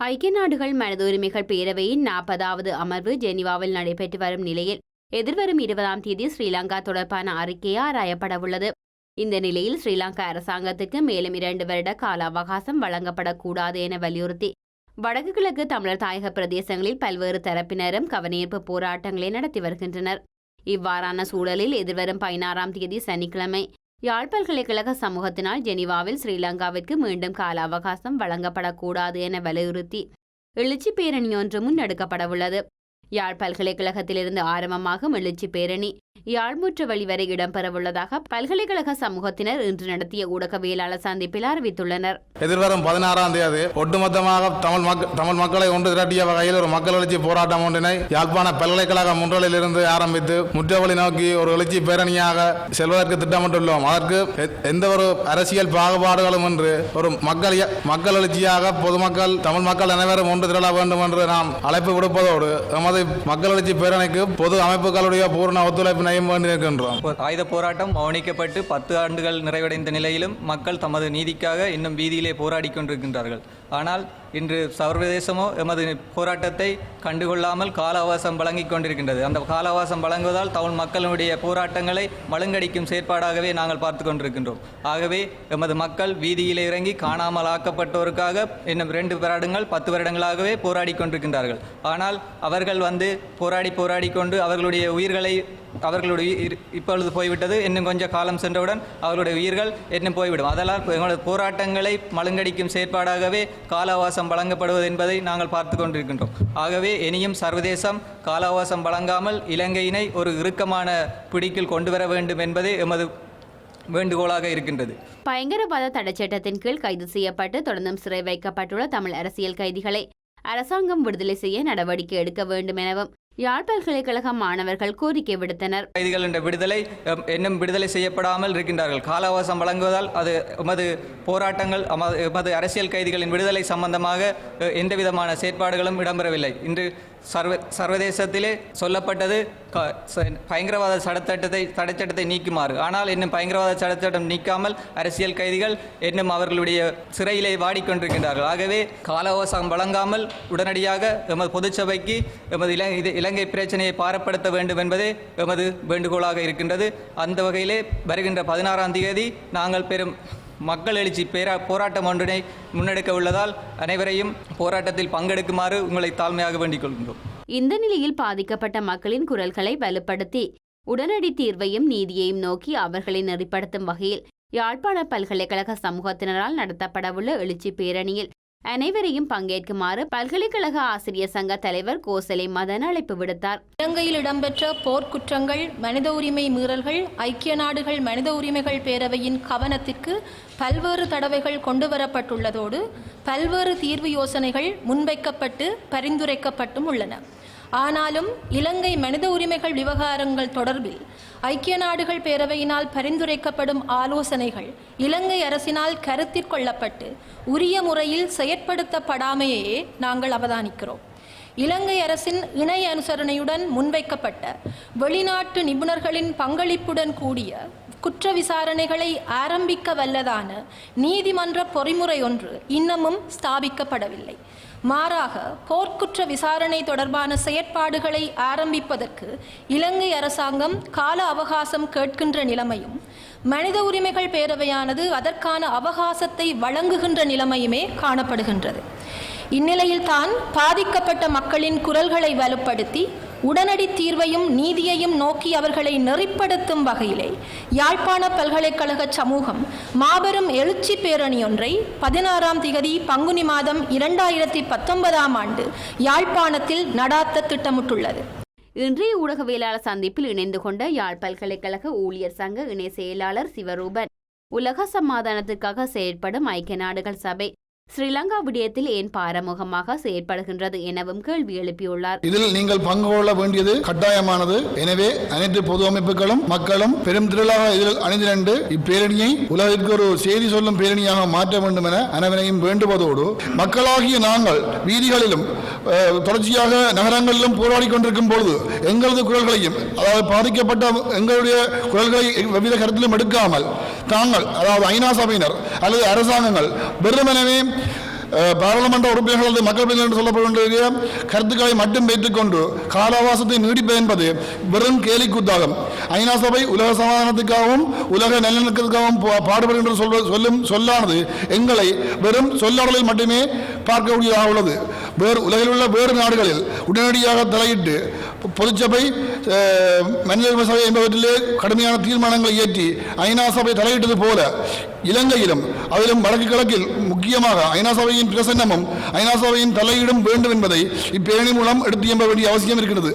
ஐக்கிய நாடுகள் மனித உரிமைகள் பேரவையின் 40வது அமர்வு ஜெனீவாவில் நடைபெற்று வரும் நிலையில் எதிர்வரும் 20ஆம் தேதி ஸ்ரீலங்கா தொடர்பான அறிக்கை ஆராயப்படவுள்ளது. இந்த நிலையில் ஸ்ரீலங்கா அரசாங்கத்துக்கு மேலும் 2 வருட கால அவகாசம் வழங்கப்படக்கூடாது என வலியுறுத்தி வடக்கு கிழக்கு தமிழர் தாயக பிரதேசங்களில் பல்வேறு தரப்பினரும் கவனஈர்ப்பு போராட்டங்களை நடத்தி வருகின்றனர். இவ்வாறான சூழலில் எதிர்வரும் 16ஆம் தேதி சனிக்கிழமை யாழ் பல்கலைக்கழக சமூகத்தினால் ஜெனீவாவில் ஸ்ரீலங்காவிற்கு மீண்டும் கால அவகாசம் வழங்கப்படக்கூடாது என வலியுறுத்தி எழுச்சி பேரணி ஒன்று முன்னெடுக்கப்படவுள்ளது. யாழ் பல்கலைக்கழகத்திலிருந்து ஆரம்பமாகும் எழுச்சி பேரணி யாழ்முற்று வழி வரை இடம்பெறவுள்ளதாக பல்கலைக்கழக சமூகத்தினர் இன்று நடத்திய ஊடகவியலாளர் சந்திப்பில் அறிவித்துள்ளனர். எதிர்வரும் 16ஆம் தேதி ஒட்டுமொத்தமாக தமிழ் மக்களை ஒன்று திரட்டிய வகையில் ஒரு மக்கள் எழுச்சி போராட்டம் ஒன்றினை யாழ்ப்பாண பல்கலைக்கழக முன்றலிலிருந்து ஆரம்பித்து முற்றவழி நோக்கி ஒரு எழுச்சி பேரணியாக செல்வதற்கு திட்டமிட்டுள்ளோம். அதற்கு எந்த ஒரு அரசியல் பாகுபாடுகளும் என்று ஒரு மக்கள் எழுச்சியாக பொதுமக்கள் தமிழ் மக்கள் அனைவரும் ஒன்று திரள வேண்டும் என்று நாம் அழைப்பு விடுப்பதோடு எமது மக்கள் எழுச்சி பேரணிக்கு பொது அமைப்புகளுடைய பூர்ண ஒத்துழைப்பினையும் வேண்டியிருக்கின்றோம். ஆயுத போராட்டம் மௌனிக்கப்பட்டு 10 ஆண்டுகள் நிறைவடைந்த நிலையிலும் மக்கள் தமது நீதிக்காக இன்னும் வீதியிலே போராடி கொண்டிருக்கின்றார்கள். ஆனால் இன்று சர்வதேசமோ எமது போராட்டத்தை கண்டுகொள்ளாமல் கால அவகாசம் வழங்கிக் கொண்டிருக்கின்றது. அந்த கால அவகாசம் வழங்குவதால் தமிழ் மக்களுடைய போராட்டங்களை மழுங்கடிக்கும் செயற்பாடாகவே நாங்கள் பார்த்து கொண்டிருக்கின்றோம். ஆகவே எமது மக்கள் வீதியிலே இறங்கி காணாமல் ஆக்கப்பட்டோருக்காக இன்னும் 2 வருடங்கள் 10 வருடங்களாகவே போராடி கொண்டிருக்கின்றார்கள். ஆனால் அவர்கள் போராடி கொண்டு அவர்களுடைய இப்பொழுது போய்விட்டது. இன்னும் கொஞ்சம் காலம் சென்றவுடன் அவர்களுடைய உயிர்கள் இன்னும் போய்விடும். அதனால் எங்களது போராட்டங்களை மழுங்கடிக்கும் செயற்பாடாகவே கால அவகாசம் வழங்கப்படுவது என்பதை நாங்கள் பார்த்து கொண்டிருக்கின்றோம். ஆகவே இனியும் சர்வதேசம் கால அவகாசம் வழங்காமல் இலங்கையினை ஒரு இறுக்கமான பிடிக்குள் கொண்டு வர வேண்டும் என்பதே எமது வேண்டுகோளாக இருக்கின்றது. பயங்கரவாத தடைச்சட்டத்தின் கீழ் கைது செய்யப்பட்டு தொடர்ந்தும் சிறை வைக்கப்பட்டுள்ள தமிழ் அரசியல் கைதிகளை அரசாங்கம் விடுதலை செய்ய நடவடிக்கை எடுக்க வேண்டும் எனவும் யாழ் பல்கலைக்கழக மாணவர்கள் கோரிக்கை விடுத்தனர். கைதிகள் என்ற விடுதலை இன்னும் விடுதலை செய்யப்படாமல் இருக்கின்றார்கள். கால அவகாசம் வழங்குவதால் அது எமது போராட்டங்கள் எமது அரசியல் கைதிகளின் விடுதலை சம்பந்தமாக எந்தவிதமான செயற்பாடுகளும் இடம்பெறவில்லை. இன்று சர்வதேசத்திலே சொல்லப்பட்டது பயங்கரவாத தடைச்சட்டத்தை நீக்குமாறு. ஆனால் இன்னும் பயங்கரவாத தடைச்சட்டம் நீக்காமல் அரசியல் கைதிகள் இன்னும் அவர்களுடைய சிறையிலே வாடிக்கொண்டிருக்கின்றார்கள். ஆகவே கால அவகாசம் வழங்காமல் உடனடியாக எமது பொதுச்சபைக்கு எமது இலங்கை பிரச்சனையை பாரப்படுத்த வேண்டும் என்பதே எமது வேண்டுகோளாக இருக்கின்றது. அந்த வகையிலே வருகின்ற 16ஆம் தேதி நாங்கள் பெரும் மக்கள் எழுச்சி போராட்டம் ஒன்றினை முன்னெடுக்க உள்ளதால் அனைவரையும் போராட்டத்தில் பங்கெடுக்குமாறு உங்களை தாழ்மையாக வேண்டிக் கொள்கின்றோம். இந்த நிலையில் பாதிக்கப்பட்ட மக்களின் குரல்களை வலுப்படுத்தி உடனடி தீர்வையும் நீதியையும் நோக்கி அவர்களை நெறிப்படுத்தும் வகையில் யாழ்ப்பாண பல்கலைக்கழக சமூகத்தினரால் நடத்தப்படவுள்ள எழுச்சி பேரணியில் அனைவரையும் பங்கேற்குமாறு பல்கலைக்கழக ஆசிரியர் சங்க தலைவர் கோசலை மதன் அழைப்பு விடுத்தார். இலங்கையில் இடம்பெற்ற போர்க்குற்றங்கள், மனித உரிமை மீறல்கள் ஐக்கிய நாடுகள் மனித உரிமைகள் பேரவையின் கவனத்திற்கு பல்வேறு தடவைகள் கொண்டுவரப்பட்டுள்ளதோடு பல்வேறு தீர்வு யோசனைகள் முன்வைக்கப்பட்டு பரிந்துரைக்கப்பட்டும் உள்ளன. ஆனாலும் இலங்கை மனித உரிமைகள் விவகாரங்கள் தொடர்பில் ஐக்கிய நாடுகள் பேரவையினால் பரிந்துரைக்கப்படும் ஆலோசனைகள் இலங்கை அரசினால் கருத்தில் கொள்ளப்பட்டு உரிய முறையில் செயற்படுத்தப்படாமையே நாங்கள் அவதானிக்கிறோம். இலங்கை அரசின் இணை அனுசரணையுடன் முன்வைக்கப்பட்ட வெளிநாட்டு நிபுணர்களின் பங்களிப்புடன் கூடிய குற்ற விசாரணைகளை ஆரம்பிக்க வல்லதான நீதிமன்ற பொறிமுறை ஒன்று இன்னமும் ஸ்தாபிக்கப்படவில்லை. மாறாக போர்க்குற்ற விசாரணை தொடர்பான செயற்பாடுகளை ஆரம்பிப்பதற்கு இலங்கை அரசாங்கம் கால அவகாசம் கேட்கின்ற நிலைமையும் மனித உரிமைகள் பேரவையானது அதற்கான அவகாசத்தை வழங்குகின்ற நிலைமையுமே காணப்படுகின்றது. இந்நிலையில் தான் பாதிக்கப்பட்ட மக்களின் குரல்களை வலுப்படுத்தி உடனடி தீர்வையும் நீதியையும் நோக்கி அவர்களை நெறிப்படுத்தும் வகையிலே யாழ்ப்பாண பல்கலைக்கழக சமூகம் மாபெரும் எழுச்சி பேரணி ஒன்றை 16ஆம் திகதி பங்குனி மாதம் 2019ஆம் ஆண்டு யாழ்ப்பாணத்தில் நடாத்த திட்டமிட்டுள்ளது. இன்றைய ஊடகவியலாளர் சந்திப்பில் இணைந்து கொண்ட யாழ் பல்கலைக்கழக ஊழியர் சங்க இணை செயலாளர் சிவரூபன் உலக சமாதானத்துக்காக செயற்படும் ஐக்கிய நாடுகள் சபை ஸ்ரீலங்கா விடயத்தில் ஏன் பாரமுகமாக செயற்படுகின்றது எனவும் கேள்வி எழுப்பியுள்ளார். இதில் நீங்கள் பங்கு கொள்ள வேண்டியது கட்டாயமானது. எனவே அனைத்து பொது அமைப்புகளும் மக்களும் பெரும் திரளாக இதில் அணிந்திரண்டு இப்பேரணியை உலகிற்கு ஒரு செய்தி சொல்லும் பேரணியாக மாற்ற வேண்டும் என அனைவரையும் வேண்டுவதோடு மக்களாகிய நாங்கள் வீதிகளிலும் தொடர்ச்சியாக நகரங்களிலும் போராடி கொண்டிருக்கும் பொழுது எங்களது குரல்களையும் அதாவது பாதிக்கப்பட்ட எங்களுடைய குரல்களை எவ்வித கருத்திலும் எடுக்காமல் தாங்கள் அதாவது ஐநா சபையினர் அல்லது அரசாங்கங்கள் வெறுமனவே பாராளுமன்ற உறுப்பினர்கள் அல்லது மக்கள் பிரதிநிதிகள் என்று சொல்லப்படுகின்ற கருத்துக்களை மட்டும் வைத்துக் கொண்டு கால அவகாசத்தை நீடிப்பது என்பது வெறும் கேலிக்கூத்தாகும். ஐநா சபை உலக சமாதானத்துக்காகவும் உலக நல்லிணக்கத்துக்காகவும் பாடுபடுகின்ற சொல்லும் சொல்லானது எங்களை வெறும் சொல்லாடலில் மட்டுமே பார்க்கக்கூடியதாக உள்ளது. உலகில் உள்ள வேறு நாடுகளில் உடனடியாக தலையிட்டு பொதுச்சபை மனித உரிமை சபை என்பவற்றிலே கடுமையான தீர்மானங்களை இயற்றி ஐநா சபை தலையிட்டது போல இலங்கையிலும் அதிலும் வடக்கு கிழக்கில் முக்கியமாக ஐநா சபையின் பிரசன்னமும் ஐநா சபையின் தலையீடும் வேண்டும் என்பதை இப்பேரணி மூலம் எடுத்து எம்ப வேண்டிய அவசியம் இருக்கிறது.